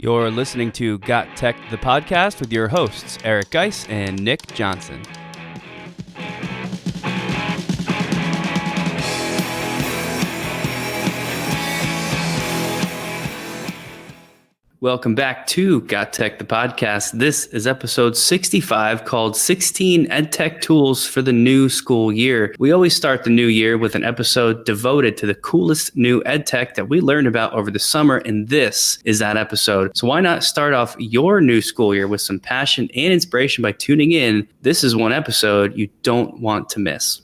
You're listening to GotTechED the Podcast with your hosts, Eric Guise and Nick Johnson. Welcome back to GotTechED the Podcast. This is episode 65 called 16 EdTech Tools for the New School Year. We always start the new year with an episode devoted to the coolest new EdTech that we learned about over the summer, and this is that episode. So why not start off your new school year with some passion and inspiration by tuning in? This is one episode you don't want to miss.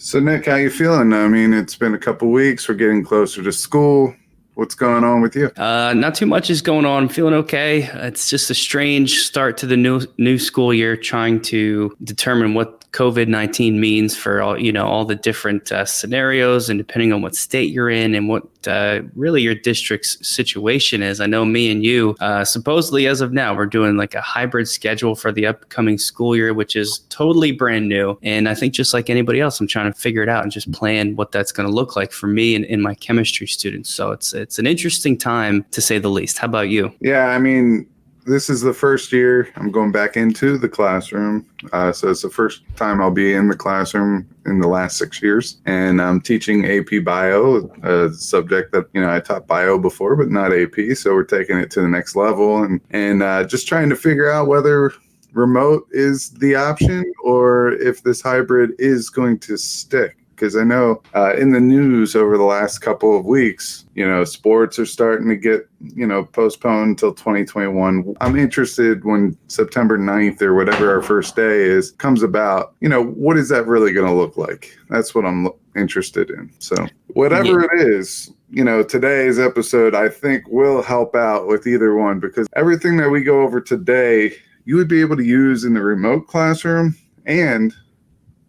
So Nick, how you feeling? I mean, it's been a couple weeks. We're getting closer to school. What's going on with you? Not too much is going on. I'm feeling okay. It's just a strange start to the new school year, trying to determine what COVID-19 means for all the different scenarios, and depending on what state you're in and what really your district's situation is. I know me and you, supposedly as of now, we're doing like a hybrid schedule for the upcoming school year, which is totally brand new. And I think just like anybody else, I'm trying to figure it out and just plan what that's going to look like for me and my chemistry students. So it's an interesting time, to say the least. How about you? Yeah, I mean, this is the first year I'm going back into the classroom. So it's the first time I'll be in the classroom in the last 6 years. And I'm teaching AP Bio, a subject that, I taught Bio before, but not AP. So we're taking it to the next level and just trying to figure out whether remote is the option or if this hybrid is going to stick. Because I know in the news over the last couple of weeks, sports are starting to get, postponed until 2021. I'm interested when September 9th or whatever our first day comes about, what is that really going to look like? That's what I'm interested in. So whatever it is, today's episode, I think will help out with either one, because everything that we go over today, you would be able to use in the remote classroom, and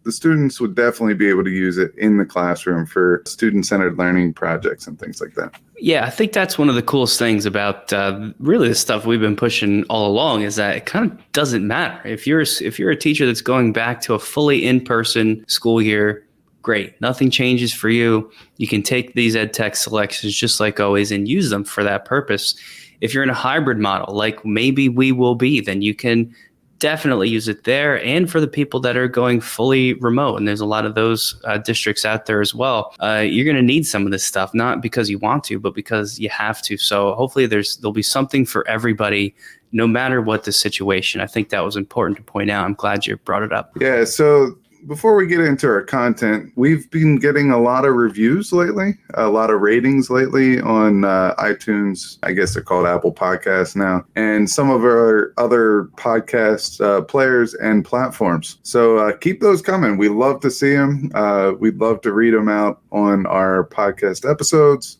the students would definitely be able to use it in the classroom for student-centered learning projects and things like that. Yeah, I think that's one of the coolest things about really the stuff we've been pushing all along, is that it kind of doesn't matter. If you're a teacher that's going back to a fully in-person school year, great. Nothing changes for you. You can take these EdTech selections just like always and use them for that purpose. If you're in a hybrid model, like maybe we will be, then you can definitely use it there, and for the people that are going fully remote. And there's a lot of those districts out there as well. You're going to need some of this stuff, not because you want to, but because you have to. So hopefully there'll be something for everybody, no matter what the situation. I think that was important to point out. I'm glad you brought it up. Yeah. So before we get into our content, we've been getting a lot of reviews lately, a lot of ratings lately on iTunes. I guess they're called Apple Podcasts now, and some of our other podcast players and platforms. So keep those coming. We love to see them. We'd love to read them out on our podcast episodes.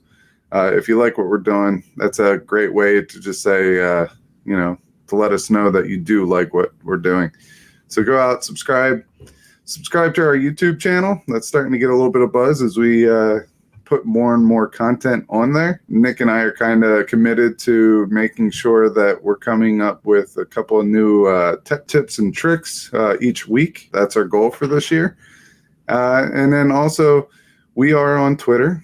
If you like what we're doing, that's a great way to just say, to let us know that you do like what we're doing. So go out, subscribe to our YouTube channel. That's starting to get a little bit of buzz as we put more and more content on there. Nick and I are kind of committed to making sure that we're coming up with a couple of new tech tips and tricks each week. That's our goal for this year. And then also, we are on Twitter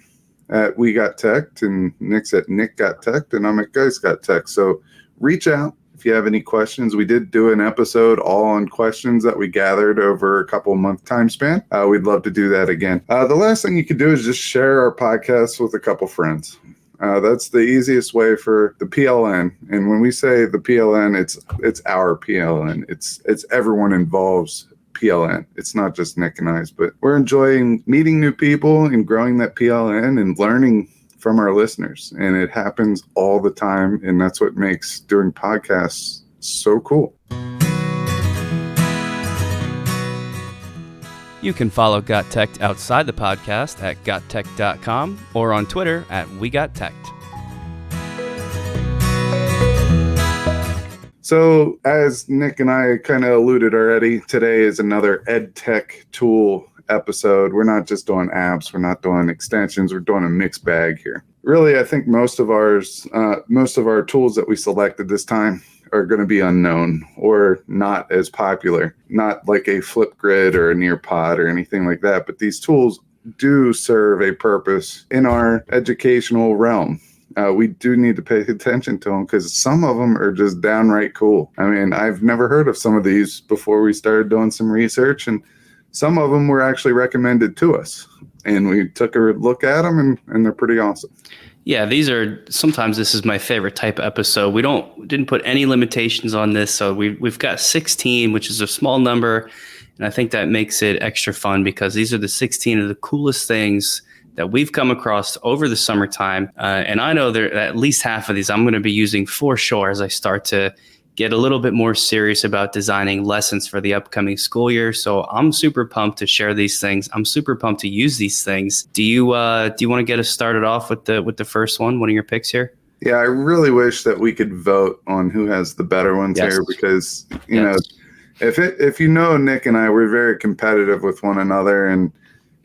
at We Got Tech, and Nick's at Nick Got Tech, and I'm at Guys Got Tech. So reach out if you have any questions. We did do an episode all on questions that we gathered over a couple month time span. We'd love to do that again. The last thing you could do is just share our podcast with a couple friends. That's the easiest way for the PLN. And when we say the PLN, it's our PLN. It's everyone involved's PLN. It's not just Nick and I's, but we're enjoying meeting new people and growing that PLN and learning from our listeners. And it happens all the time. And that's what makes doing podcasts so cool. You can follow GotTechED outside the podcast at gottech.com or on Twitter at WeGotTechED. So as Nick and I kind of alluded already, today is another EdTech tool episode. We're not just doing apps. We're not doing extensions. We're doing a mixed bag here. really, I think most of our tools that we selected this time are going to be unknown or not as popular, not like a Flipgrid or a Nearpod or anything like that. But these tools do serve a purpose in our educational realm. We do need to pay attention to them because some of them are just downright cool. I mean, I've never heard of some of these before we started doing some research, and some of them were actually recommended to us. And we took a look at them, and they're pretty awesome. Yeah, sometimes this is my favorite type of episode. We didn't put any limitations on this. So we've got 16, which is a small number. And I think that makes it extra fun because these are the 16 of the coolest things that we've come across over the summertime. And I know there at least half of these I'm going to be using for sure as I start to get a little bit more serious about designing lessons for the upcoming school year. So I'm super pumped to share these things. I'm super pumped to use these things. Do you want to get us started off with the first one of your picks here? Yeah, I really wish that we could vote on who has the better ones here because, you know, if you know Nick and I, we're very competitive with one another, and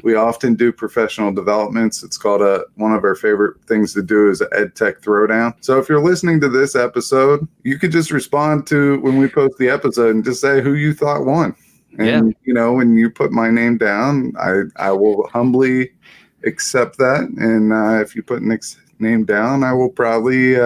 we often do professional developments. It's called one of our favorite things to do is an EdTech Throwdown. So if you're listening to this episode, you could just respond to when we post the episode and just say who you thought won. And, you know, when you put my name down, I will humbly accept that. And if you put Nick's name down, I will probably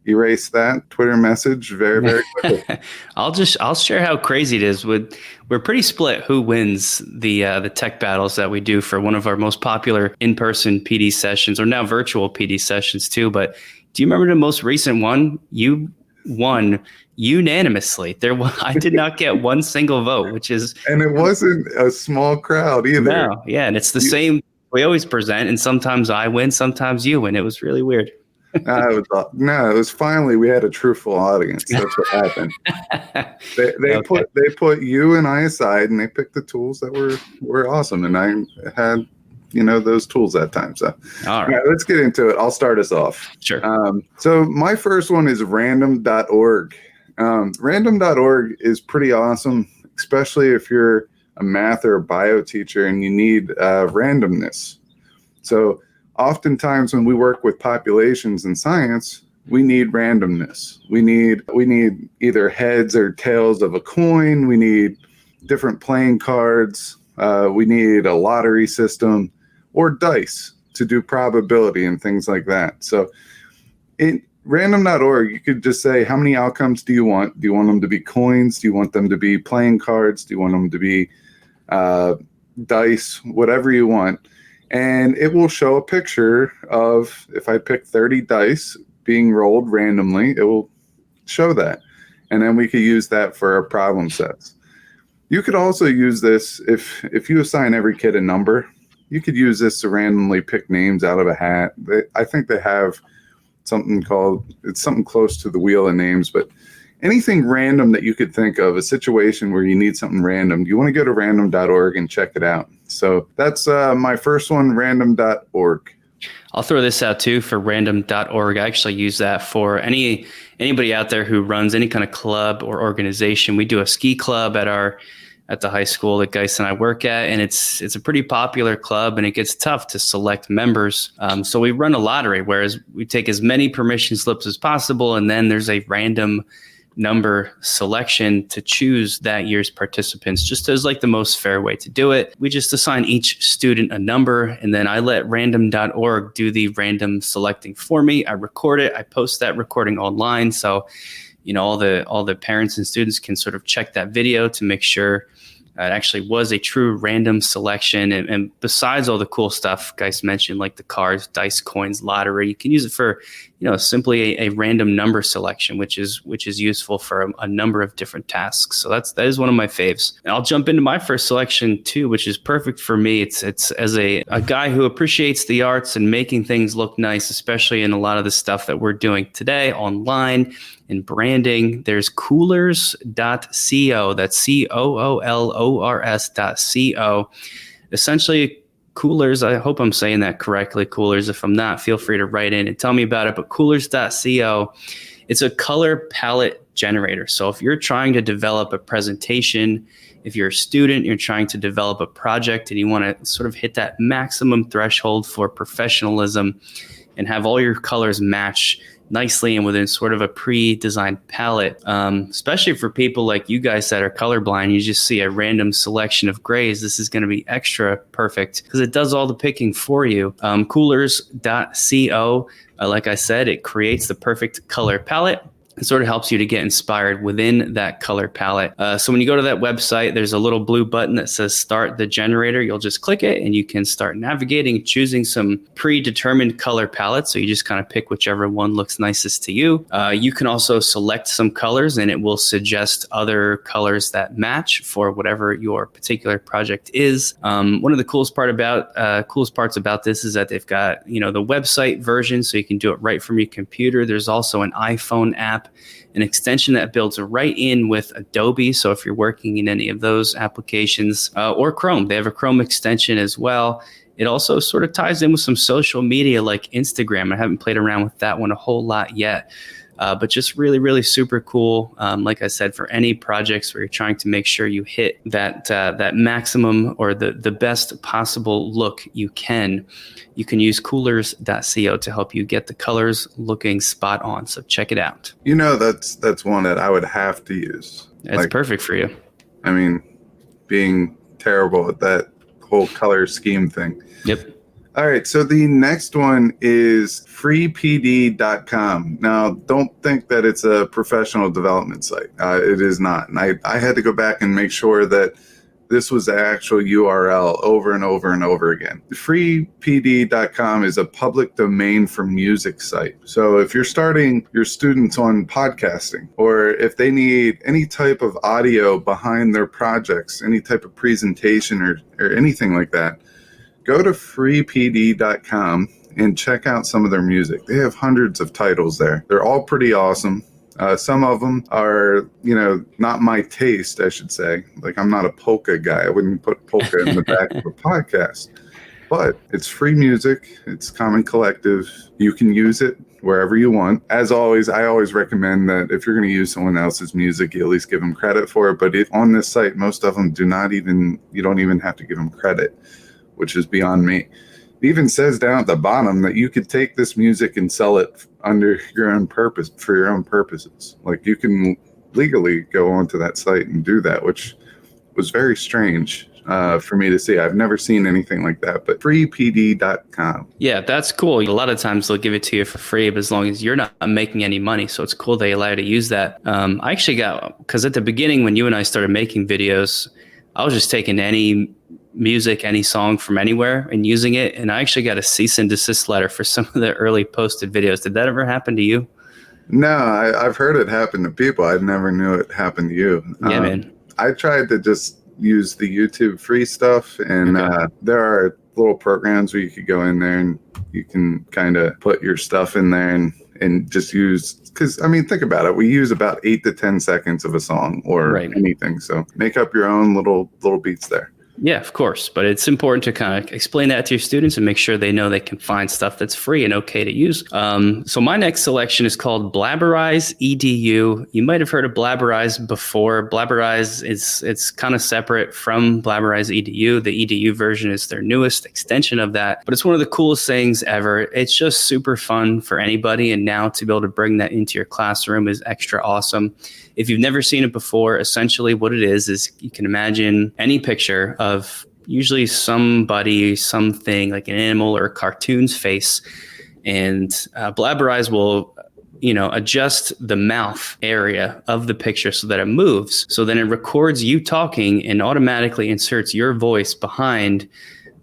erase that Twitter message very, very quickly. I'll share how crazy it is. We're pretty split who wins the tech battles that we do for one of our most popular in-person PD sessions, or now virtual PD sessions too. But do you remember the most recent one? You won unanimously. I did not get one single vote, and it wasn't a small crowd either. No, yeah, and it's the same. We always present, and sometimes I win, sometimes you win. It was really weird. It was finally we had a truthful audience. That's what happened. They put you and I aside, and they picked the tools that were awesome, and I had those tools that time. So all right, let's get into it. I'll start us off. Sure. So my first one is random.org. Random.org is pretty awesome, especially if you're a math or a bio teacher and you need randomness. So oftentimes when we work with populations in science, we need randomness. We need either heads or tails of a coin. We need different playing cards. We need a lottery system or dice to do probability and things like that. So in random.org, you could just say, how many outcomes do you want? Do you want them to be coins? Do you want them to be playing cards? Do you want them to be dice? Whatever you want. And it will show a picture of, if I pick 30 dice being rolled randomly, it will show that. And then we could use that for our problem sets. You could also use this if you assign every kid a number, you could use this to randomly pick names out of a hat. I think they have something close to the wheel of names, but anything random that you could think of, a situation where you need something random, you want to go to random.org and check it out. So that's my first one, random.org. I'll throw this out too for random.org. I actually use that for anybody out there who runs any kind of club or organization. We do a ski club at the high school that Guise and I work at, and it's a pretty popular club, and it gets tough to select members. So we run a lottery, whereas we take as many permission slips as possible, and then there's a random number selection to choose that year's participants, just as like the most fair way to do it. We just assign each student a number, and then I let random.org do the random selecting for me. I record it. I post that recording online. So, all the parents and students can sort of check that video to make sure it actually was a true random selection. And besides all the cool stuff Guise mentioned, like the cards, dice, coins, lottery, you can use it for, simply a random number selection, which is useful for a number of different tasks. So that is one of my faves. And I'll jump into my first selection too, which is perfect for me. It's as a guy who appreciates the arts and making things look nice, especially in a lot of the stuff that we're doing today online in branding. There's coolors.co. That's COOLORS.co. Essentially, Coolors, I hope I'm saying that correctly, Coolors. If I'm not, feel free to write in and tell me about it. But coolors.co, it's a color palette generator. So if you're trying to develop a presentation, if you're a student, you're trying to develop a project and you want to sort of hit that maximum threshold for professionalism, and have all your colors match nicely and within sort of a pre-designed palette, especially for people like you guys that are colorblind. You just see a random selection of grays. This is going to be extra perfect because it does all the picking for you. Coolers.co, like I said, it creates the perfect color palette. It sort of helps you to get inspired within that color palette. So when you go to that website, there's a little blue button that says start the generator. You'll just click it and you can start navigating, choosing some predetermined color palettes. So you just kind of pick whichever one looks nicest to you. You can also select some colors and it will suggest other colors that match for whatever your particular project is. One of the coolest parts about this is that they've got, the website version, so you can do it right from your computer. There's also an iPhone app, an extension that builds right in with Adobe. So if you're working in any of those applications, or Chrome, they have a Chrome extension as well. It also sort of ties in with some social media like Instagram. I haven't played around with that one a whole lot yet. But just really, really super cool. Like I said, for any projects where you're trying to make sure you hit that maximum or the best possible look you can use coolers.co to help you get the colors looking spot on. So check it out. That's one that I would have to use. It's perfect for you. I mean, being terrible at that whole color scheme thing. Yep. All right, so the next one is freepd.com. Now, don't think that it's a professional development site. It is not. And I had to go back and make sure that this was the actual URL over and over and over again. Freepd.com is a public domain for music site. So if you're starting your students on podcasting, or if they need any type of audio behind their projects, any type of presentation or anything like that, go to freepd.com and check out some of their music. They have hundreds of titles there. They're all pretty awesome. Some of them are, not my taste, I should say. Like, I'm not a polka guy. I wouldn't put polka in the back of a podcast. But it's free music. It's Common Collective. You can use it wherever you want. As always, I always recommend that if you're going to use someone else's music, you at least give them credit for it. But on this site, most of them you don't even have to give them credit, which is beyond me. It even says down at the bottom that you could take this music and sell it under your own purpose, for your own purposes. Like, you can legally go onto that site and do that, which was very strange for me to see. I've never seen anything like that, but freepd.com. Yeah, that's cool. A lot of times they'll give it to you for free, but as long as you're not making any money. So it's cool they allow you to use that. I actually because at the beginning when you and I started making videos, I was just taking any music, any song from anywhere and using it. And I actually got a cease and desist letter for some of the early posted videos. Did that ever happen to you? No, I've heard it happen to people. I never knew it happened to you. Yeah, man. I tried to just use the YouTube free stuff. And there are little programs where you could go in there and you can kind of put your stuff in there and just use, because think about it. We use about 8 to 10 seconds of a song or anything. So make up your own little beats there. Yeah, of course. But it's important to kind of explain that to your students and make sure they know they can find stuff that's free and okay to use. So my next selection is called BlabberizeEDU. You might have heard of Blabberize before. Blabberize it's kind of separate from BlabberizeEDU. The EDU version is their newest extension of that. But it's one of the coolest things ever. It's just super fun for anybody. And now to be able to bring that into your classroom is extra awesome. If you've never seen it before, essentially what it is you can imagine any picture of usually somebody, something like an animal or a cartoon's face. And Blabberize will, adjust the mouth area of the picture so that it moves. So then it records you talking and automatically inserts your voice behind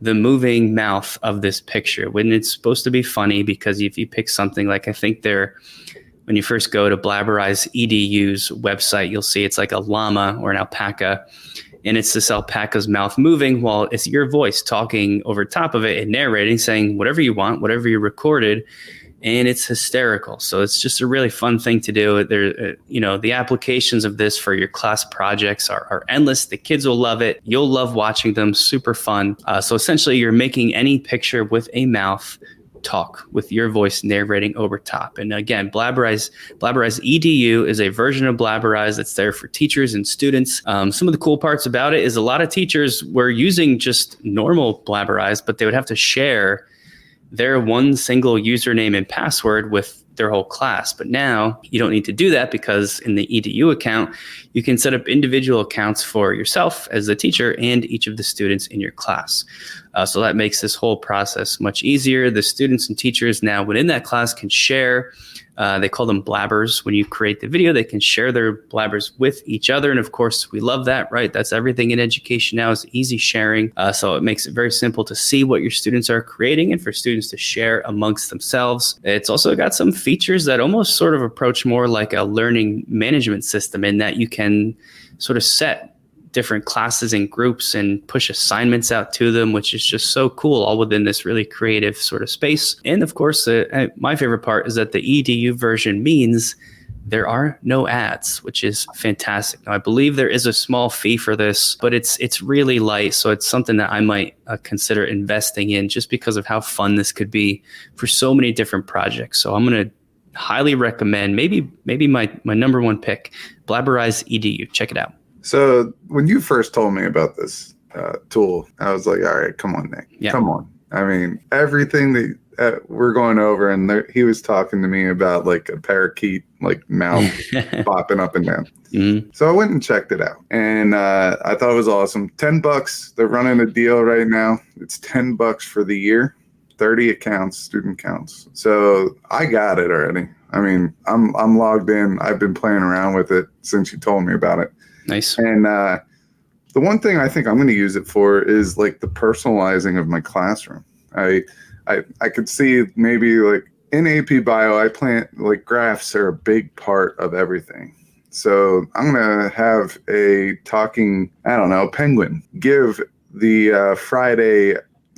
the moving mouth of this picture. When it's supposed to be funny, because if you pick something like, I think when you first go to BlabberizeEDU's website, you'll see it's like a llama or an alpaca. And it's this alpaca's mouth moving while it's your voice talking over top of it and narrating, saying whatever you want, whatever you recorded. And it's hysterical. So it's just a really fun thing to do. The applications of this for your class projects are endless. The kids will love it. You'll love watching them. Super fun. So essentially, you're making any picture with a mouth talk with your voice narrating over top. And again, BlabberizeEDU is a version of Blabberize that's there for teachers and students. Some of the cool parts about it is a lot of teachers were using just normal Blabberize, but they would have to share their one single username and password with their whole class. But now you don't need to do that, because in the EDU account, you can set up individual accounts for yourself as the teacher and each of the students in your class. So that makes this whole process much easier. The students and teachers now within that class can share. They call them blabbers. When you create the video, they can share their blabbers with each other. And of course, we love that, right? That's everything in education now, is easy sharing. So it makes it very simple to see what your students are creating and for students to share amongst themselves. It's also got some features that almost sort of approach more like a learning management system, in that you can sort of set different classes and groups and push assignments out to them, which is just so cool, all within this really creative sort of space. And of course, my favorite part is that the EDU version means there are no ads, which is fantastic. Now, I believe there is a small fee for this, but it's really light. So it's something that I might consider investing in, just because of how fun this could be for so many different projects. So I'm going to highly recommend, maybe my number one pick, Blabberize EDU. Check it out. So when you first told me about this tool, I was like, all right, come on, Nick. Yeah. Come on. I mean, everything that we're going over, and he was talking to me about like a parakeet, like mouth popping up and down. Mm-hmm. So I went and checked it out, and I thought it was awesome. $10. They're running a deal right now. It's $10 for the year, 30 accounts, student counts. So I got it already. I mean, I'm logged in. I've been playing around with it since you told me about it. Nice. And the one thing I think I'm going to use it for is like the personalizing of my classroom. I could see maybe like in AP Bio, I plan, like graphs are a big part of everything. So I'm going to have a talking, penguin give the Friday.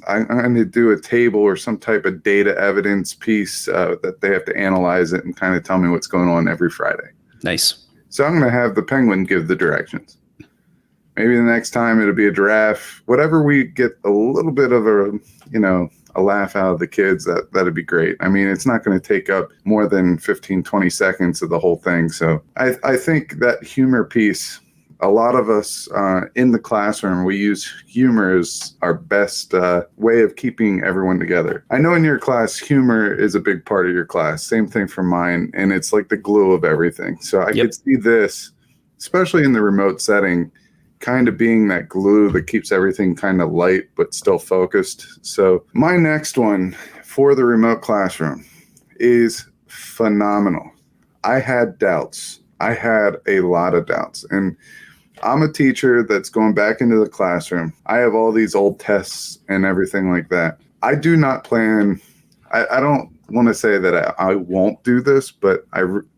I'm going to do a table or some type of data evidence piece that they have to analyze it and kind of tell me what's going on every Friday. Nice. So I'm going to have the penguin give the directions. Maybe the next time it'll be a giraffe. Whatever we get a little bit of a laugh out of the kids, that'd be great. I mean, it's not going to take up more than 15, 20 seconds of the whole thing. So I think that humor piece, a lot of us in the classroom, we use humor as our best way of keeping everyone together. I know in your class, humor is a big part of your class. Same thing for mine. And it's like the glue of everything. So I could see this, especially in the remote setting, kind of being that glue that keeps everything kind of light, but still focused. So my next one for the remote classroom is phenomenal. I had doubts. I had a lot of doubts. And I'm a teacher that's going back into the classroom. I have all these old tests and everything like that. I do not plan, I don't want to say that I won't do this, but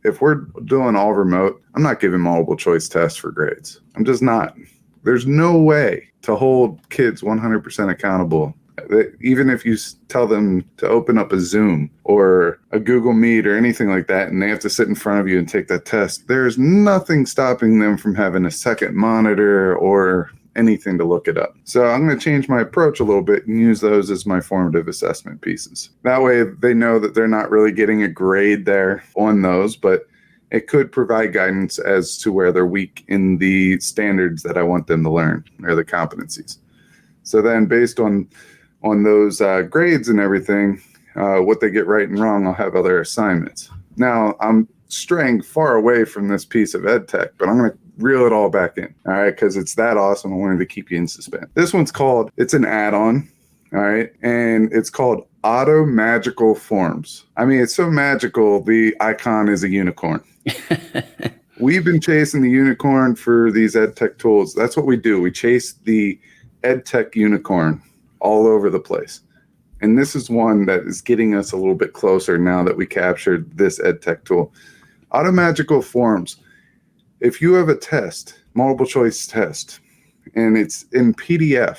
if we're doing all remote, I'm not giving multiple choice tests for grades. I'm just not. There's no way to hold kids 100% accountable. Even if you tell them to open up a Zoom or a Google Meet or anything like that, and they have to sit in front of you and take that test, there's nothing stopping them from having a second monitor or anything to look it up. So I'm going to change my approach a little bit and use those as my formative assessment pieces. That way they know that they're not really getting a grade there on those, but it could provide guidance as to where they're weak in the standards that I want them to learn, or the competencies. So then based on those grades and everything, what they get right and wrong, I'll have other assignments. Now, I'm straying far away from this piece of EdTech, but I'm going to reel it all back in, all right, because it's that awesome. I wanted to keep you in suspense. This one's called, it's an add-on, all right, and it's called Auto Magical Forms. I mean, it's so magical, the icon is a unicorn. We've been chasing the unicorn for these EdTech tools. That's what we do. We chase the EdTech unicorn all over the place. And this is one that is getting us a little bit closer now that we captured this EdTech tool. Auto Magical Forms. If you have a test, multiple choice test, and it's in PDF,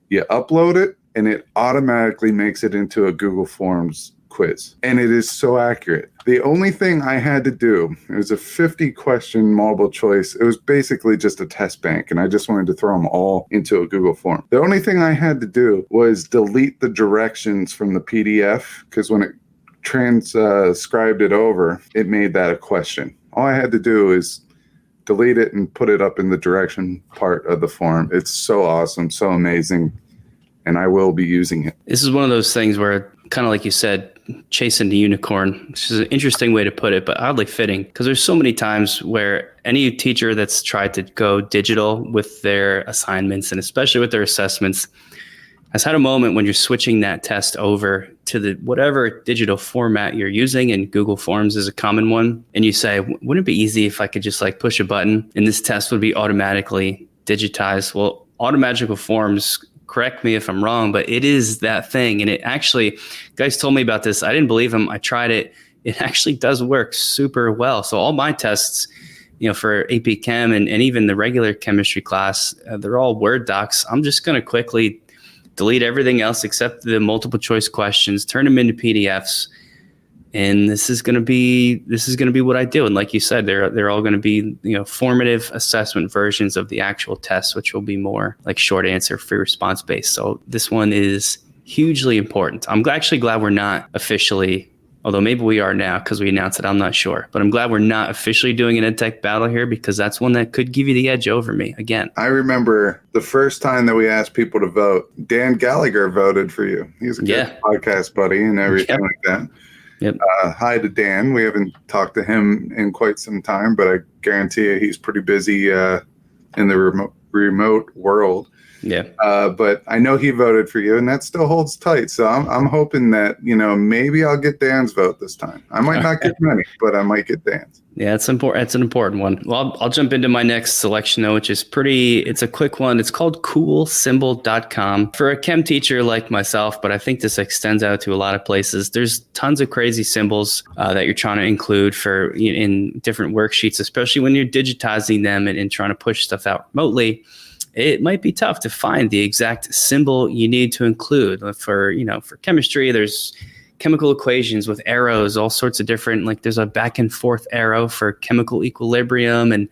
you upload it and it automatically makes it into a Google Forms quiz. And it is so accurate. The only thing I had to do, it was a 50-question multiple choice. It was basically just a test bank, and I just wanted to throw them all into a Google form. The only thing I had to do was delete the directions from the PDF, because when it transcribed it over, it made that a question. All I had to do is delete it and put it up in the direction part of the form. It's so awesome, so amazing, and I will be using it. This is one of those things where kind of like you said, chasing the unicorn, which is an interesting way to put it, but oddly fitting, because there's so many times where any teacher that's tried to go digital with their assignments and especially with their assessments has had a moment when you're switching that test over to the whatever digital format you're using, and Google Forms is a common one. And you say, wouldn't it be easy if I could just like push a button and this test would be automatically digitized? Well, Automagical Forms, correct me if I'm wrong, but it is that thing. And it actually, guys told me about this. I didn't believe them. I tried it. It actually does work super well. So all my tests, for AP Chem and even the regular chemistry class, they're all Word docs. I'm just going to quickly delete everything else except the multiple choice questions, turn them into PDFs. And this is going to be what I do. And like you said, they're all going to be, formative assessment versions of the actual test, which will be more like short answer, free response based. So this one is hugely important. I'm actually glad we're not officially, although maybe we are now because we announced it, I'm not sure. But I'm glad we're not officially doing an EdTech battle here, because that's one that could give you the edge over me again. I remember the first time that we asked people to vote, Dan Gallagher voted for you. He's a good podcast buddy and everything like that. Yep. Hi to Dan. We haven't talked to him in quite some time, but I guarantee you he's pretty busy in the remote world. Yeah. But I know he voted for you, and that still holds tight. So I'm hoping that, maybe I'll get Dan's vote this time. I might not get many, but I might get Dan's. Yeah, it's important. It's an important one. Well, I'll jump into my next selection, though, which is it's a quick one. It's called coolsymbol.com for a chem teacher like myself, but I think this extends out to a lot of places. There's tons of crazy symbols that you're trying to include in different worksheets, especially when you're digitizing them and trying to push stuff out remotely. It might be tough to find the exact symbol you need to include. For chemistry, there's chemical equations with arrows, all sorts of different, like there's a back and forth arrow for chemical equilibrium, and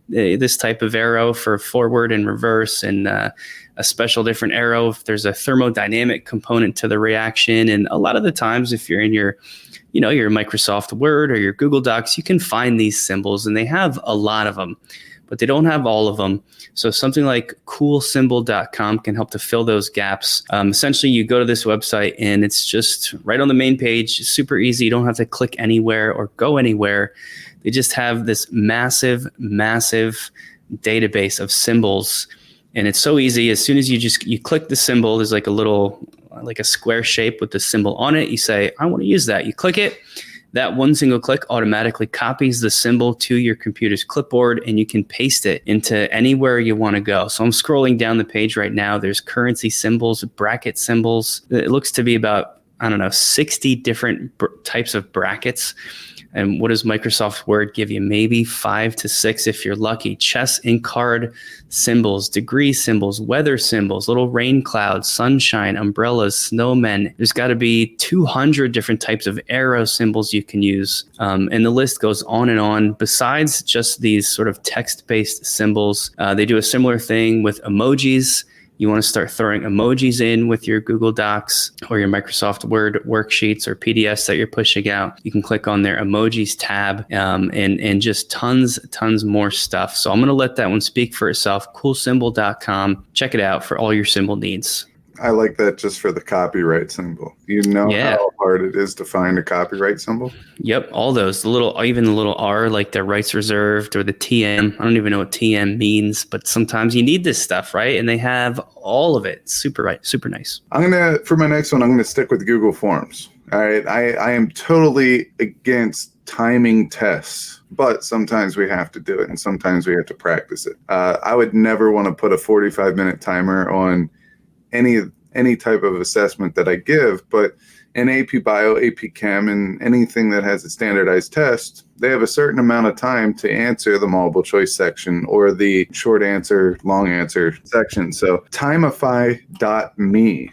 this type of arrow for forward and reverse, and a special different arrow if there's a thermodynamic component to the reaction. And a lot of the times, if you're in your Microsoft Word or your Google Docs, you can find these symbols, and they have a lot of them, but they don't have all of them. So something like coolsymbol.com can help to fill those gaps. Essentially, you go to this website and it's just right on the main page, super easy. You don't have to click anywhere or go anywhere. They just have this massive, massive database of symbols. And it's so easy. As soon as you click the symbol, there's like a square shape with the symbol on it. You say, I want to use that. You click it. That one single click automatically copies the symbol to your computer's clipboard, and you can paste it into anywhere you want to go. So I'm scrolling down the page right now. There's currency symbols, bracket symbols. It looks to be about, 60 different types of brackets. And what does Microsoft Word give you? Maybe 5 to 6 if you're lucky. Chess and card symbols, degree symbols, weather symbols, little rain clouds, sunshine, umbrellas, snowmen. There's got to be 200 different types of arrow symbols you can use. And the list goes on and on. Besides just these sort of text-based symbols, they do a similar thing with emojis. You want to start throwing emojis in with your Google Docs or your Microsoft Word worksheets or PDFs that you're pushing out. You can click on their emojis tab and just tons more stuff. So I'm going to let that one speak for itself. Coolsymbol.com. Check it out for all your symbol needs. I like that just for the copyright symbol. How hard it is to find a copyright symbol? Yep, all those. Even the little R, like the rights reserved, or the TM. I don't even know what TM means, but sometimes you need this stuff, right? And they have all of it. Super nice. For my next one, I'm gonna stick with Google Forms. All right, I am totally against timing tests, but sometimes we have to do it, and sometimes we have to practice it. I would never want to put a 45-minute timer on any type of assessment that I give, but in AP Bio, AP Chem, and anything that has a standardized test, they have a certain amount of time to answer the multiple choice section or the short answer, long answer section. So Timeify.me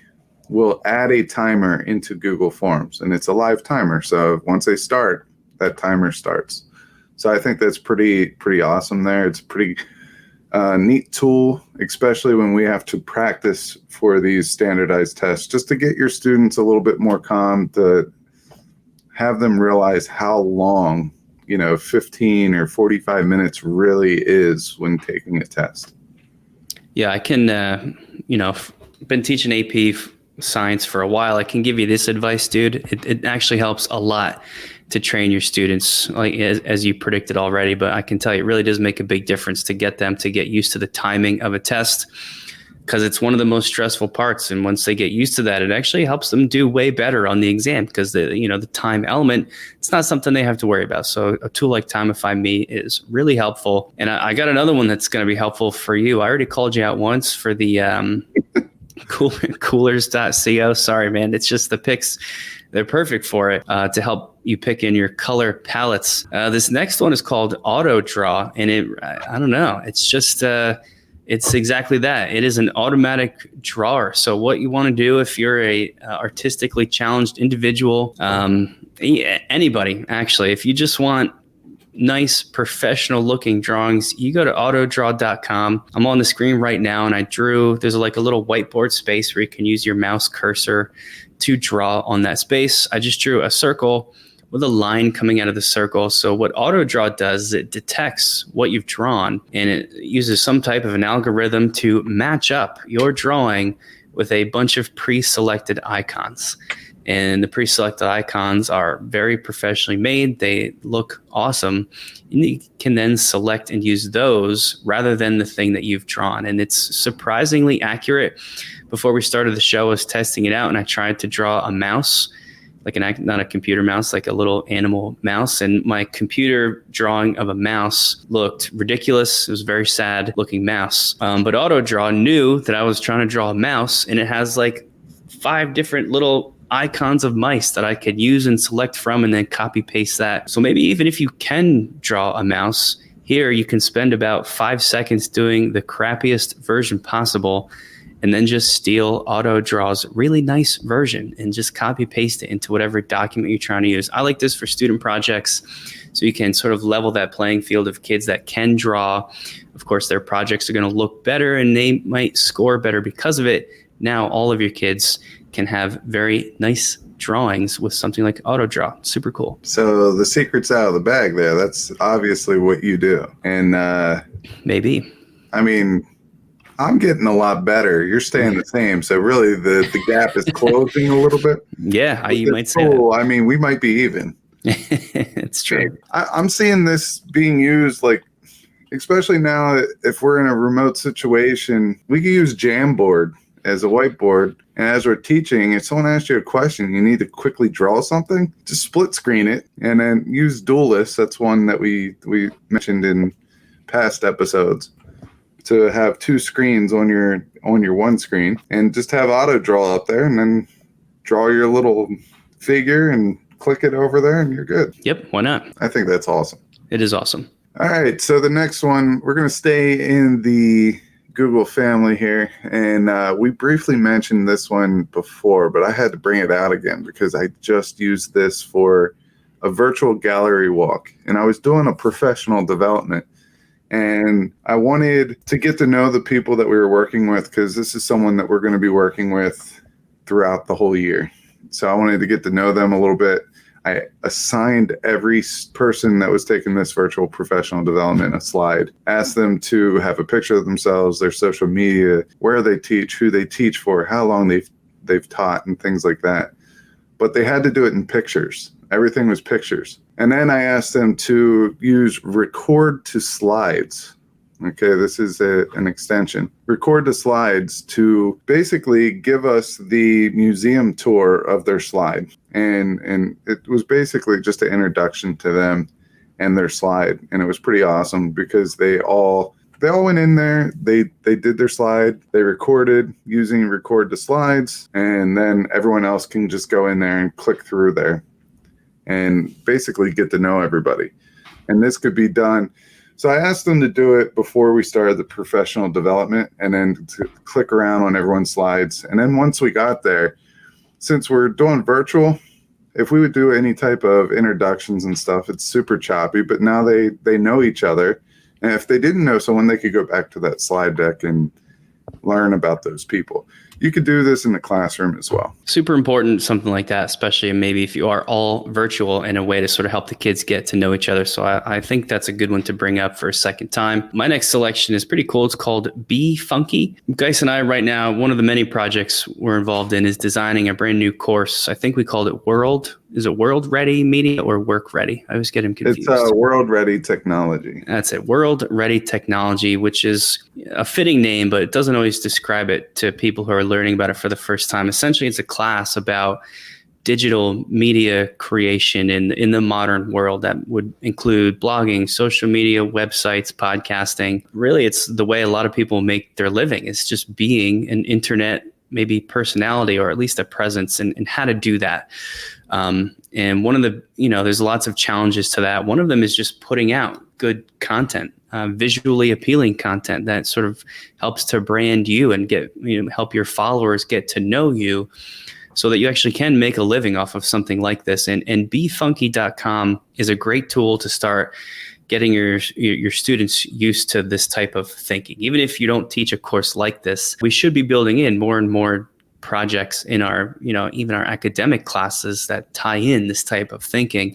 will add a timer into Google Forms, and it's a live timer. So once they start, that timer starts. So I think that's pretty awesome there. It's pretty neat tool, especially when we have to practice for these standardized tests, just to get your students a little bit more calm, to have them realize how long, 15 or 45 minutes really is when taking a test. Yeah, I can, been teaching AP science for a while, I can give you this advice, dude. It actually helps a lot to train your students, like as you predicted already, but I can tell you it really does make a big difference to get them to get used to the timing of a test, because it's one of the most stressful parts. And once they get used to that, it actually helps them do way better on the exam, because the time element, it's not something they have to worry about. So a tool like Timify Me is really helpful. And I got another one that's going to be helpful for you. I already called you out once for the coolers.co. Sorry, man. It's just the picks. They're perfect for it, to help you pick in your color palettes. This next one is called Auto Draw, and I don't know. It's just, it's exactly that. It is an automatic drawer. So what you want to do if you're a artistically challenged individual, anybody actually, if you just want nice professional looking drawings, you go to autodraw.com. I'm on the screen right now, and there's like a little whiteboard space where you can use your mouse cursor to draw on that space. I just drew a circle with a line coming out of the circle. So what AutoDraw does is it detects what you've drawn, and it uses some type of an algorithm to match up your drawing with a bunch of pre-selected icons. And the pre-selected icons are very professionally made. They look awesome. And you can then select and use those rather than the thing that you've drawn. And it's surprisingly accurate. Before we started the show, I was testing it out, and I tried to draw a mouse, not a computer mouse, like a little animal mouse. And my computer drawing of a mouse looked ridiculous. It was a very sad looking mouse. But AutoDraw knew that I was trying to draw a mouse, and it has like 5 different little icons of mice that I could use and select from, and then copy paste that. So maybe even if you can draw a mouse, here you can spend about 5 seconds doing the crappiest version possible, and then just steal AutoDraw's really nice version and just copy paste it into whatever document you're trying to use. I like this for student projects, so you can sort of level that playing field of kids that can draw. Of course, their projects are going to look better, and they might score better because of it. Now all of your kids can have very nice drawings with something like AutoDraw. Super cool. So the secret's out of the bag there. That's obviously what you do. And maybe. I mean, I'm getting a lot better. You're staying the same. So really the gap is closing a little bit. Yeah, you might say that. I mean, we might be even. It's true. I'm seeing this being used, like, especially now if we're in a remote situation, we can use Jamboard as a whiteboard. And as we're teaching, if someone asks you a question, you need to quickly draw something, just split screen it and then use Dual List. That's one that we mentioned in past episodes, to have 2 screens on your one screen, and just have AutoDraw up there, and then draw your little figure and click it over there, and you're good. Yep, why not? I think that's awesome. It is awesome. All right, so the next one, we're going to stay in the Google family here, and we briefly mentioned this one before, but I had to bring it out again because I just used this for a virtual gallery walk, and I was doing a professional development, and I wanted to get to know the people that we were working with, because this is someone that we're going to be working with throughout the whole year. So I wanted to get to know them a little bit. I assigned every person that was taking this virtual professional development a slide, asked them to have a picture of themselves, their social media, where they teach, who they teach for, how long they've taught, and things like that. But they had to do it in pictures. Everything was pictures. And then I asked them to use Record to Slides. Okay, this is an extension. Record to Slides to basically give us the museum tour of their slide. And it was basically just an introduction to them and their slide. And it was pretty awesome because they all went in there, they did their slide, they recorded using Record to Slides, and then everyone else can just go in there and click through there and basically get to know everybody. And this could be done. So I asked them to do it before we started the professional development, and then to click around on everyone's slides. And then once we got there, since we're doing virtual, if we would do any type of introductions and stuff, it's super choppy, but now they know each other. And if they didn't know someone, they could go back to that slide deck and learn about those people. you could do this in the classroom as well. Super important, something like that, especially maybe if you are all virtual, in a way to sort of help the kids get to know each other. So I think that's a good one to bring up for a second time. My next selection is pretty cool. It's called Be Funky. Guise and I right now, one of the many projects we're involved in is designing a brand new course. I think we called it World. Is it World Ready Media or Work Ready? I always get them confused. It's World Ready Technology. That's it. World Ready Technology, which is a fitting name, but it doesn't always describe it to people who are learning about it for the first time. Essentially, it's a class about digital media creation in the modern world that would include blogging, social media, websites, podcasting. Really, it's the way a lot of people make their living. It's just being an internet maybe personality, or at least a presence, and how to do that. And one of the, there's lots of challenges to that. One of them is just putting out good content, visually appealing content that sort of helps to brand you and help your followers get to know you, so that you actually can make a living off of something like this. And befunky.com is a great tool to start getting your students used to this type of thinking. Even if you don't teach a course like this, we should be building in more and more projects in our, even our academic classes that tie in this type of thinking.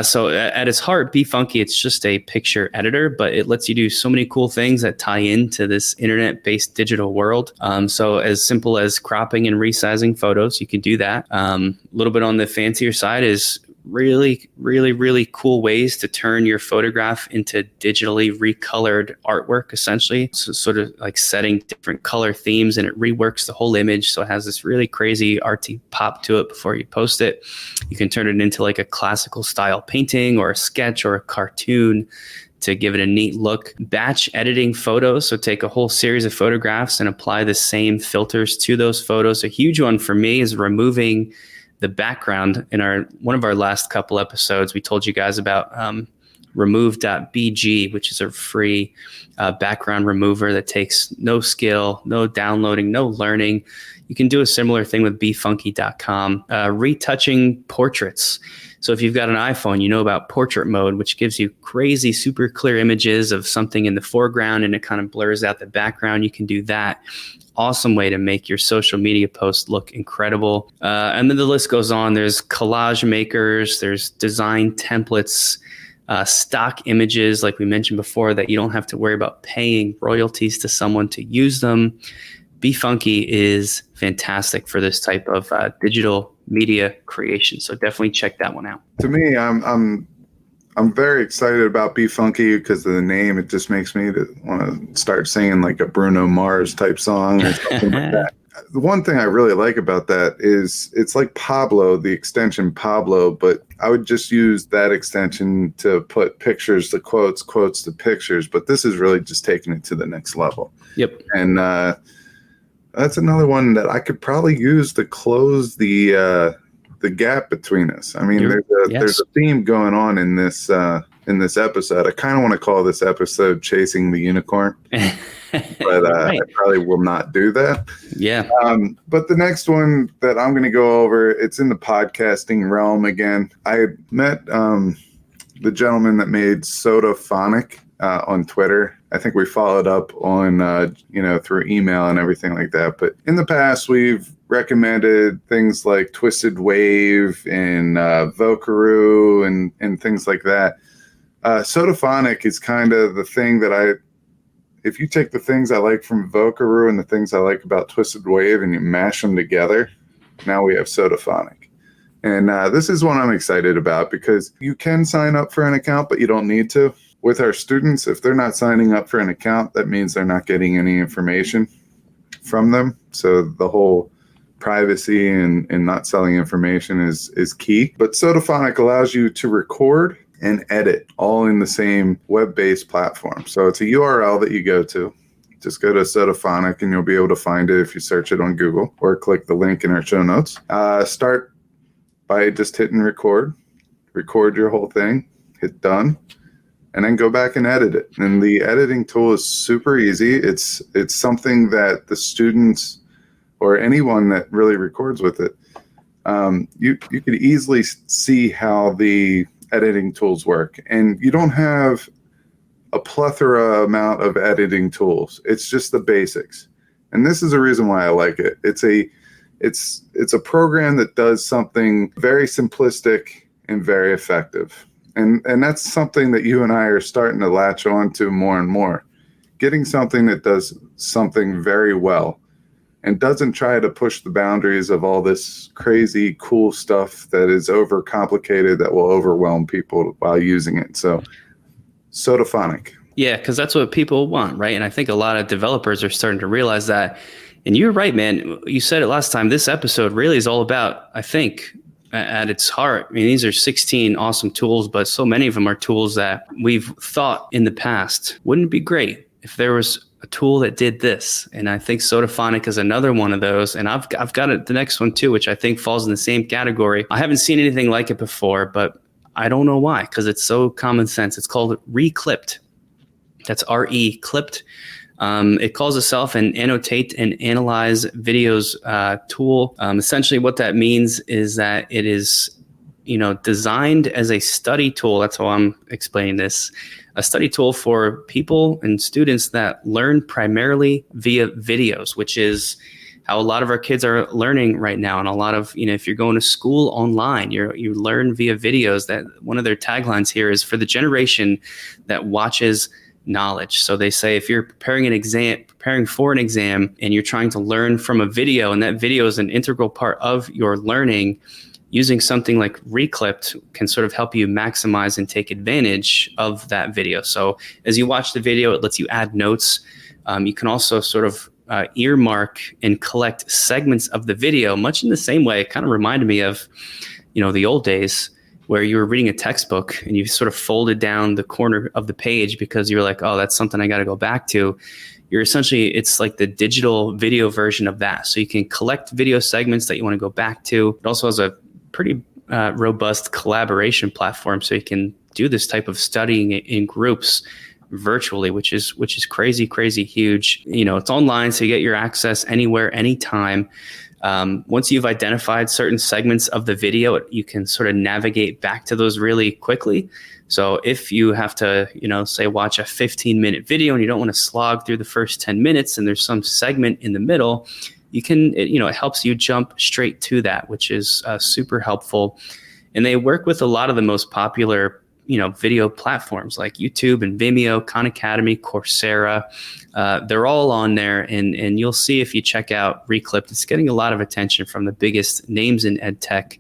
So at its heart, Be Funky, it's just a picture editor, but it lets you do so many cool things that tie into this internet-based digital world. So as simple as cropping and resizing photos, you can do that. A little bit on the fancier side is really, really, really cool ways to turn your photograph into digitally recolored artwork, essentially. So sort of like setting different color themes, and it reworks the whole image. So it has this really crazy artsy pop to it before you post it. You can turn it into like a classical style painting or a sketch or a cartoon to give it a neat look. Batch editing photos. So take a whole series of photographs and apply the same filters to those photos. A huge one for me is removing the background. In one of our last couple episodes, we told you guys about remove.bg, which is a free background remover that takes no skill, no downloading, no learning. You can do a similar thing with befunky.com. Retouching portraits. So if you've got an iPhone, you know about portrait mode, which gives you crazy, super clear images of something in the foreground, and it kind of blurs out the background. You can do that. Awesome way to make your social media post look incredible. And then the list goes on. There's collage makers, there's design templates, stock images, like we mentioned before, that you don't have to worry about paying royalties to someone to use them. Be Funky is fantastic for this type of digital media creation. So definitely check that one out. To me, I'm very excited about Be Funky because of the name. It just makes me want to start singing like a Bruno Mars type song or something like that. The one thing I really like about that is it's like Pablo, the extension Pablo, but I would just use that extension to put pictures to quotes, quotes to pictures. But this is really just taking it to the next level. Yep. And that's another one that I could probably use to close the gap between us. I mean, there's a theme going on in this episode. I kind of want to call this episode "Chasing the Unicorn," but right. I probably will not do that. Yeah. But the next one that I'm going to go over, it's in the podcasting realm again. I met the gentleman that made Sodaphonic on Twitter. I think we followed up on through email and everything like that. But in the past, we've recommended things like Twisted Wave and Vocaroo and things like that. Sodaphonic is kind of the thing that if you take the things I like from Vocaroo and the things I like about Twisted Wave and you mash them together, now we have Sodaphonic. And this is one I'm excited about because you can sign up for an account, but you don't need to. With our students, if they're not signing up for an account, that means they're not getting any information from them. So the whole privacy and not selling information is key. But Sodaphonic allows you to record and edit all in the same web-based platform. So it's a URL that you go to. Just go to Sodaphonic and you'll be able to find it if you search it on Google or click the link in our show notes. Start by just hitting record your whole thing, hit done, and then go back and edit it. And the editing tool is super easy. It's something that the students or anyone that really records with it, you could easily see how the editing tools work. And you don't have a plethora amount of editing tools. It's just the basics. And this is the reason why I like it. It's a program that does something very simplistic and very effective. And that's something that you and I are starting to latch on to more and more. Getting something that does something very well and doesn't try to push the boundaries of all this crazy cool stuff that is overcomplicated that will overwhelm people while using it. So Sodaphonic. Yeah, because that's what people want, right? And I think a lot of developers are starting to realize that. And you're right, man. You said it last time. This episode really is all about, I think, at its heart. I mean, these are 16 awesome tools, but so many of them are tools that we've thought in the past, wouldn't it be great if there was a tool that did this? And I think Sodaphonic is another one of those. And I've got the next one too, which I think falls in the same category. I haven't seen anything like it before, but I don't know why, because it's so common sense. It's called Reclipped. That's RE clipped. It calls itself an annotate and analyze videos tool. Essentially what that means is that it is, designed as a study tool. That's how I'm explaining this. A study tool for people and students that learn primarily via videos, which is how a lot of our kids are learning right now. And a lot of, if you're going to school online, you learn via videos. That one of their taglines here is for the generation that watches knowledge. So they say if you're preparing for an exam and you're trying to learn from a video, and that video is an integral part of your learning, using something like Reclipped can sort of help you maximize and take advantage of that video. So as you watch the video, it lets you add notes. You can also sort of earmark and collect segments of the video, much in the same way. It kind of reminded me of, the old days where you were reading a textbook and you sort of folded down the corner of the page because you were like, oh, that's something I got to go back to. It's like the digital video version of that. So you can collect video segments that you want to go back to. It also has a pretty robust collaboration platform. So you can do this type of studying in groups virtually, which is crazy, crazy huge. It's online, so you get your access anywhere, anytime. Once you've identified certain segments of the video, you can sort of navigate back to those really quickly. So if you have to, say watch a 15-minute video and you don't want to slog through the first 10 minutes and there's some segment in the middle, it helps you jump straight to that, which is super helpful. And they work with a lot of the most popular video platforms like YouTube and Vimeo, Khan Academy, Coursera. They're all on there, and you'll see if you check out Reclipped, it's getting a lot of attention from the biggest names in EdTech.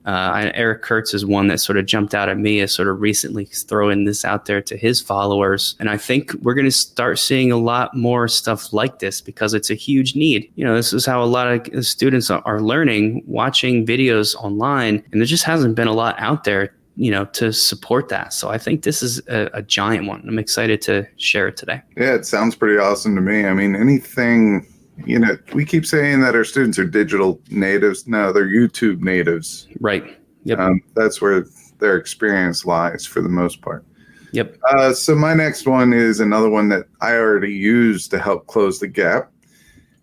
Eric Kurtz is one that sort of jumped out at me as sort of recently throwing this out there to his followers. And I think we're going to start seeing a lot more stuff like this because it's a huge need. This is how a lot of students are learning, watching videos online, and there just hasn't been a lot out there to support that. So I think this is a giant one. I'm excited to share it today. Yeah, it sounds pretty awesome to me. I mean, anything, we keep saying that our students are digital natives. No, they're YouTube natives. Right. Yep. That's where their experience lies for the most part. Yep. So my next one is another one that I already used to help close the gap.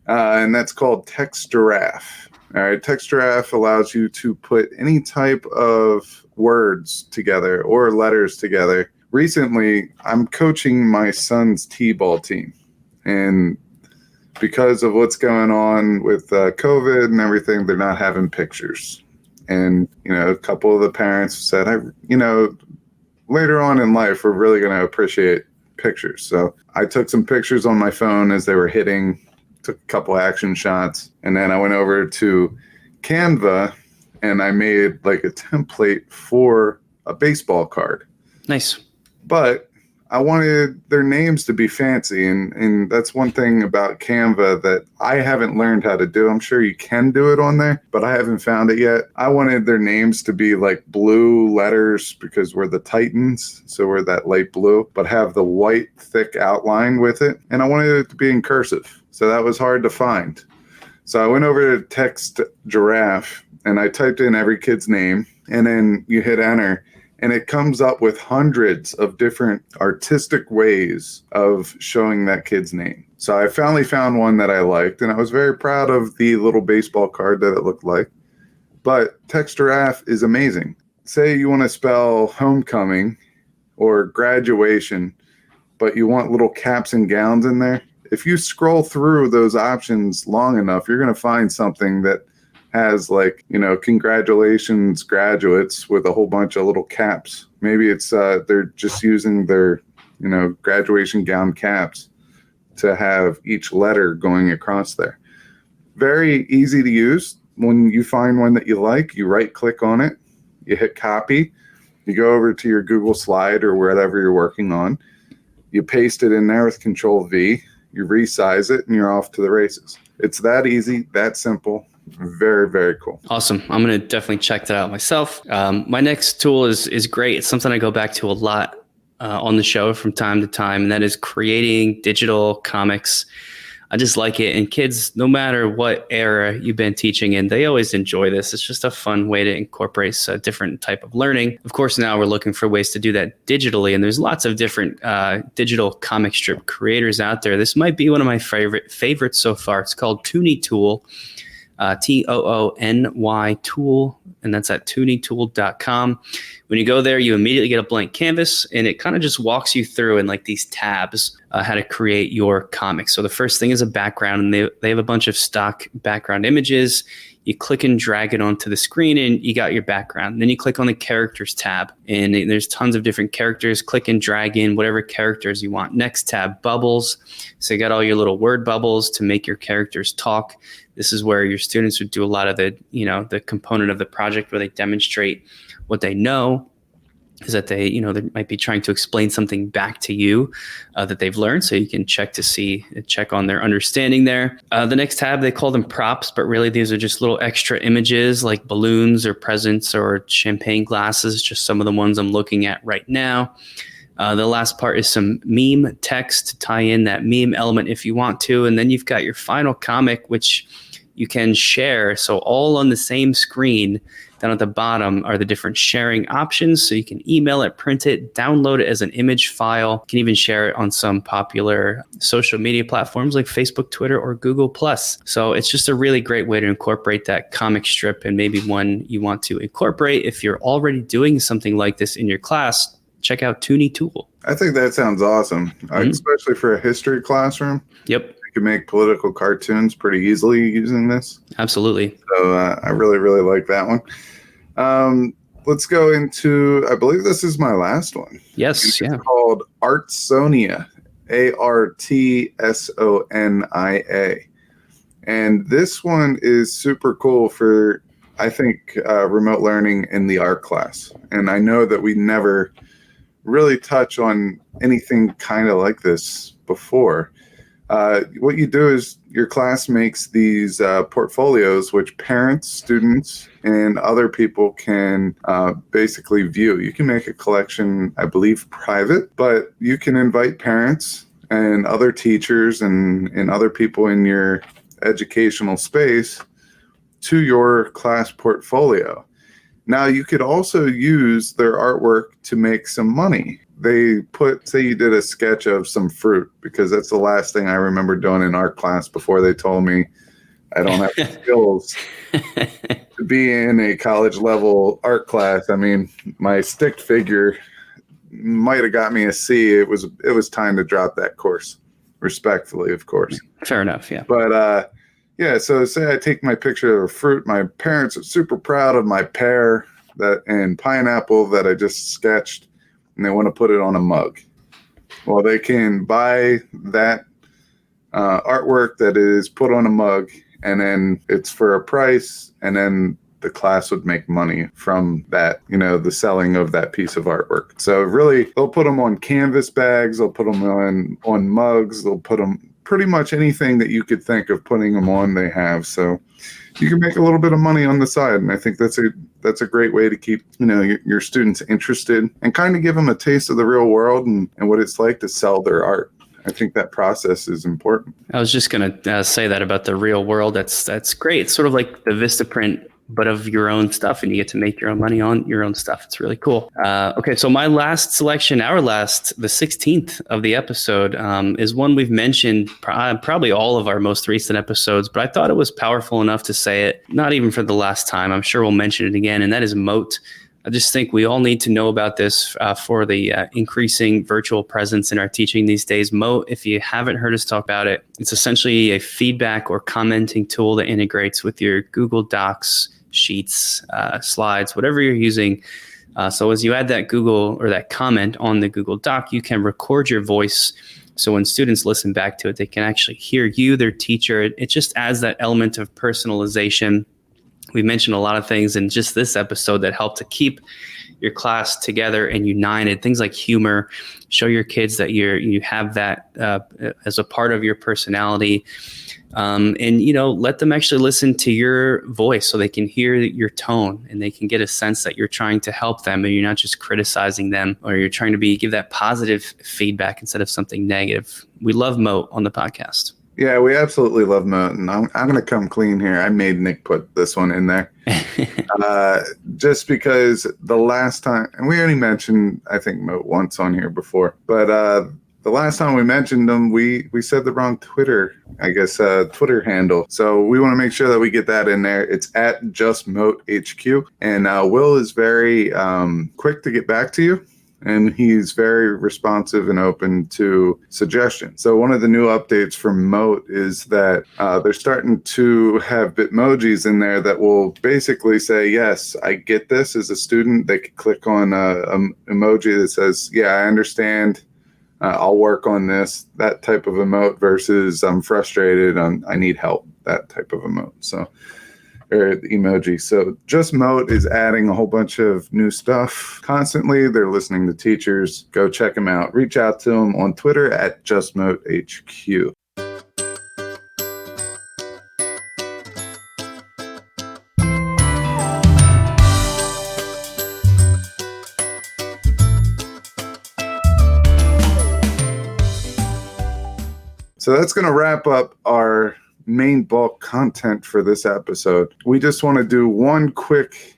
And that's called Text Giraffe. All right. Text Giraffe allows you to put any type of words together or letters together. Recently, I'm coaching my son's t-ball team. And because of what's going on with COVID and everything, they're not having pictures. And, a couple of the parents said, later on in life, we're really going to appreciate pictures. So I took some pictures on my phone as they were hitting, took a couple action shots. And then I went over to Canva and I made like a template for a baseball card. Nice. But I wanted their names to be fancy. And that's one thing about Canva that I haven't learned how to do. I'm sure you can do it on there, but I haven't found it yet. I wanted their names to be like blue letters because we're the Titans. So we're that light blue, but have the white thick outline with it. And I wanted it to be in cursive. So that was hard to find. So I went over to Text Giraffe and I typed in every kid's name, and then you hit enter, and it comes up with hundreds of different artistic ways of showing that kid's name. So I finally found one that I liked, and I was very proud of the little baseball card that it looked like. But Text Giraffe is amazing. Say you want to spell homecoming or graduation, but you want little caps and gowns in there. if you scroll through those options long enough, you're going to find something that has like, congratulations graduates with a whole bunch of little caps. Maybe it's they're just using their, graduation gown caps to have each letter going across there. Very easy to use. When you find one that you like, you right click on it, you hit copy, you go over to your Google slide or wherever you're working on, you paste it in there with Control V, you resize it, and you're off to the races. It's that easy, that simple. Very, very cool. Awesome. I'm going to definitely check that out myself. My next tool is great. It's something I go back to a lot on the show from time to time, and that is creating digital comics. I just like it. And kids, no matter what era you've been teaching in, they always enjoy this. It's just a fun way to incorporate a different type of learning. Of course, now we're looking for ways to do that digitally. And there's lots of different digital comic strip creators out there. This might be one of my favorites so far. It's called Toony Tool. Toony tool, and that's at toonytool.com. When you go there, you immediately get a blank canvas, and it kind of just walks you through in like these tabs how to create your comics. So the first thing is a background, and they have a bunch of stock background images. You click and drag it onto the screen, and you got your background. And then you click on the characters tab, and there's tons of different characters. Click and drag in whatever characters you want. Next tab, bubbles. So you got all your little word bubbles to make your characters talk. This is where your students would do a lot of the component of the project where they demonstrate what they know, is that they might be trying to explain something back to you that they've learned. So you can check on their understanding there. The next tab, they call them props, but really these are just little extra images like balloons or presents or champagne glasses, just some of the ones I'm looking at right now. The last part is some meme text to tie in that meme element if you want to. And then you've got your final comic, which you can share. So all on the same screen, down at the bottom are the different sharing options. So you can email it, print it, download it as an image file. You can even share it on some popular social media platforms like Facebook, Twitter, or Google+. So it's just a really great way to incorporate that comic strip, and maybe one you want to incorporate. If you're already doing something like this in your class, check out Toony Tool. I think that sounds awesome, especially for a history classroom. Yep. You can make political cartoons pretty easily using this. Absolutely. So I really, really like that one. Let's go into, I believe this is my last one. Yes, it's yeah. called Artsonia, Artsonia. And this one is super cool for, I think, remote learning in the art class. And I know that we never really touch on anything kind of like this before. What you do is your class makes these portfolios, which parents, students, and other people can basically view. You can make a collection, I believe, private, but you can invite parents and other teachers and other people in your educational space to your class portfolio. Now, you could also use their artwork to make some money. They say you did a sketch of some fruit, because that's the last thing I remember doing in art class before they told me I don't have the skills to be in a college level art class. I mean, my stick figure might have got me a C. It was time to drop that course, respectfully, of course. Fair enough, yeah. But yeah, so say I take my picture of a fruit. My parents are super proud of my pear and pineapple that I just sketched, and they want to put it on a mug. Well, they can buy that artwork that is put on a mug, and then it's for a price, and then the class would make money from that, the selling of that piece of artwork. So really, they'll put them on canvas bags, they'll put them on mugs, they'll put them pretty much anything that you could think of putting them on, they have. So you can make a little bit of money on the side, and I think that's a great way to keep your students interested and kind of give them a taste of the real world and what it's like to sell their art. I think that process is important. I was just going to say that about the real world. That's great. It's sort of like the Vistaprint, but of your own stuff, and you get to make your own money on your own stuff. It's really cool. Okay, so my last selection, the 16th of the episode, is one we've mentioned probably all of our most recent episodes, but I thought it was powerful enough to say it, not even for the last time. I'm sure we'll mention it again, and that is Moat. I just think we all need to know about this for the increasing virtual presence in our teaching these days. Moat, if you haven't heard us talk about it, it's essentially a feedback or commenting tool that integrates with your Google Docs, Sheets, slides, whatever you're using. So as you add that Google or that comment on the Google Doc, you can record your voice. So when students listen back to it, they can actually hear you, their teacher. It just adds that element of personalization. We mentioned a lot of things in just this episode that help to keep your class together and united. Things like humor, show your kids that you have that as a part of your personality, and let them actually listen to your voice so they can hear your tone and they can get a sense that you're trying to help them and you're not just criticizing them, or you're trying to give that positive feedback instead of something negative. We love Moat on the podcast. Yeah, we absolutely love Moat, and I'm going to come clean here. I made Nick put this one in there just because the last time, and we already mentioned, I think, Moat once on here before, but the last time we mentioned them, we said the wrong Twitter handle. So we want to make sure that we get that in there. It's at JustMoatHQ, and Will is very quick to get back to you. And he's very responsive and open to suggestions. So one of the new updates from Moat is that they're starting to have Bitmojis in there that will basically say, yes, I get this as a student. They could click on an emoji that says, yeah, I understand. I'll work on this, that type of emote versus I'm frustrated, I need help, that type of emote. Or emoji. So Just Moat is adding a whole bunch of new stuff constantly. They're listening to teachers. Go check them out. Reach out to them on Twitter at JustMoatHQ. So that's going to wrap up our main bulk content for this episode. We just want to do one quick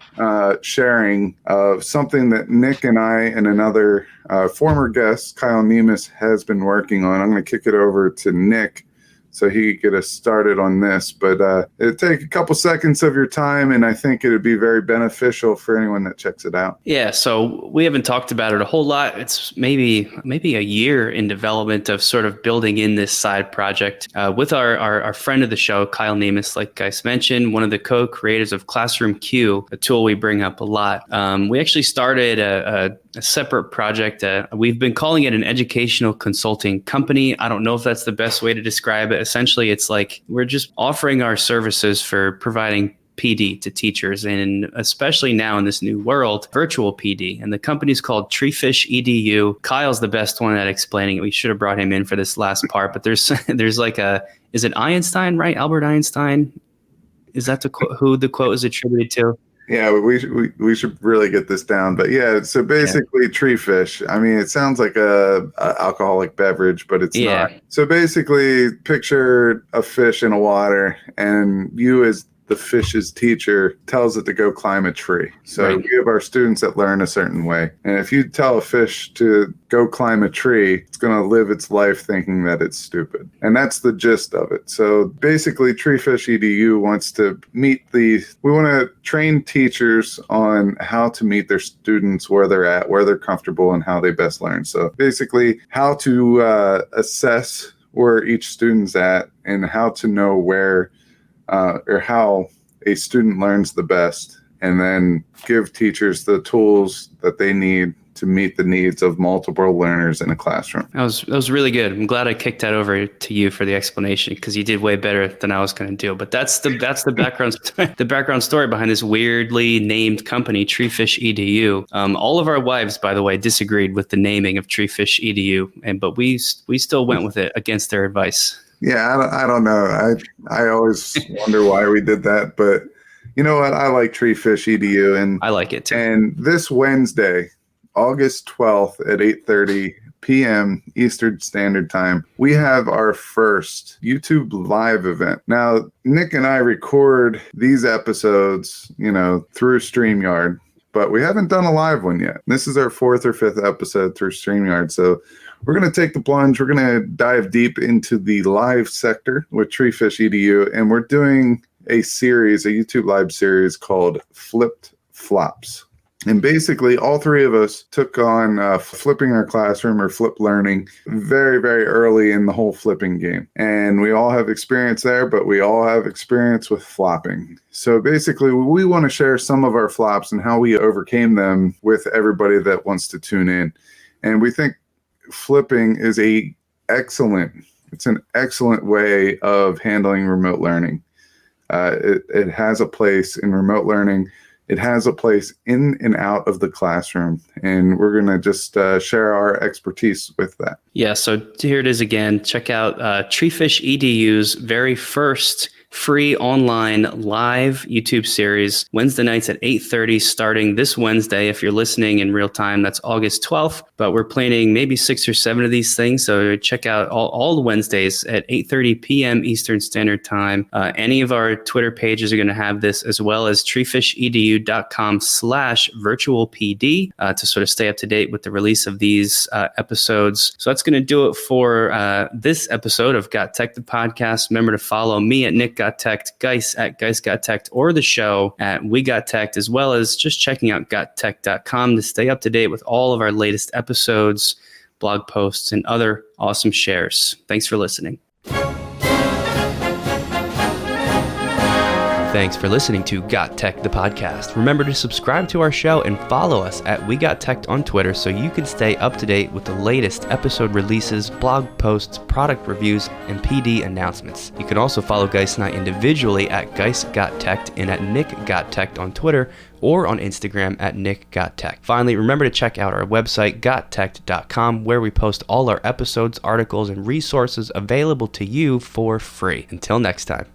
sharing of something that Nick and I and another former guest, Kyle Nemus, has been working on. I'm going to kick it over to Nick so he could get us started on this. But it'll take a couple seconds of your time, and I think it would be very beneficial for anyone that checks it out. Yeah, so we haven't talked about it a whole lot. It's maybe a year in development of sort of building in this side project with our friend of the show, Kyle Nemus, like Guise mentioned, one of the co-creators of Classroom Q, a tool we bring up a lot. We actually started a separate project. We've been calling it an educational consulting company. I don't know if that's the best way to describe it. Essentially, it's like we're just offering our services for providing PD to teachers, and especially now in this new world, virtual PD. And the company's called TreeFishEDU. Kyle's the best one at explaining it. We should have brought him in for this last part, but there's like is it Einstein, right? Albert Einstein? Is that who the quote is attributed to? Yeah, we should really get this down. But yeah, so basically TreeFish. I mean, it sounds like a alcoholic beverage, but it's not. So basically, picture a fish in a water, and you as the fish's teacher tells it to go climb a tree. So we have our students that learn a certain way. And if you tell a fish to go climb a tree, it's going to live its life thinking that it's stupid. And that's the gist of it. So basically, TreeFishEDU wants to we want to train teachers on how to meet their students where they're at, where they're comfortable, and how they best learn. So basically, how to assess where each student's at and how to know where or how a student learns the best, and then give teachers the tools that they need to meet the needs of multiple learners in a classroom. That was really good. I'm glad I kicked that over to you for the explanation, because you did way better than I was going to do. But that's the background the background story behind this weirdly named company, TreeFishEDU. All of our wives, by the way, disagreed with the naming of TreeFishEDU, but we still went with it against their advice. Yeah, I don't know. I always wonder why we did that, but you know what? I like TreeFishEDU, and I like it too. And this Wednesday, August 12th at 8:30 p.m. Eastern Standard Time, we have our first YouTube live event. Now, Nick and I record these episodes, through StreamYard, but we haven't done a live one yet. This is our fourth or fifth episode through StreamYard, so we're going to take the plunge. We're going to dive deep into the live sector with TreeFishEDU, and we're doing a YouTube live series called Flipped Flops. And basically, all three of us took on flipping our classroom or flip learning very, very early in the whole flipping game. And we all have experience there, but we all have experience with flopping. So basically, we want to share some of our flops and how we overcame them with everybody that wants to tune in. And we think flipping is an excellent way of handling remote learning. It has a place in remote learning. It has a place in and out of the classroom, and we're going to just share our expertise with that. Yeah, so here it is again. Check out TreeFishEDU's very first free online live YouTube series, Wednesday nights at 8:30, starting this Wednesday. If you're listening in real time, that's August 12th, but we're planning maybe 6 or 7 of these things. So check out all the Wednesdays at 8:30 p.m. Eastern Standard Time. Any of our Twitter pages are going to have this, as well as treefishedu.com/virtualpd to sort of stay up to date with the release of these episodes. So that's going to do it for this episode of GotTech the Podcast. Remember to follow me at Nick GotTech, Guise at Guise GotTech, or the show at We Got Tech, as well as just checking out GotTech.com to stay up to date with all of our latest episodes, blog posts, and other awesome shares. Thanks for listening. Thanks for listening to GotTech the Podcast. Remember to subscribe to our show and follow us at We Got Tech on Twitter so you can stay up to date with the latest episode releases, blog posts, product reviews, and PD announcements. You can also follow Guise and I individually at Guise Got Tech and at Nick Got Tech on Twitter or on Instagram at Nick Got Tech. Finally, remember to check out our website, GotTech.com, where we post all our episodes, articles, and resources available to you for free. Until next time.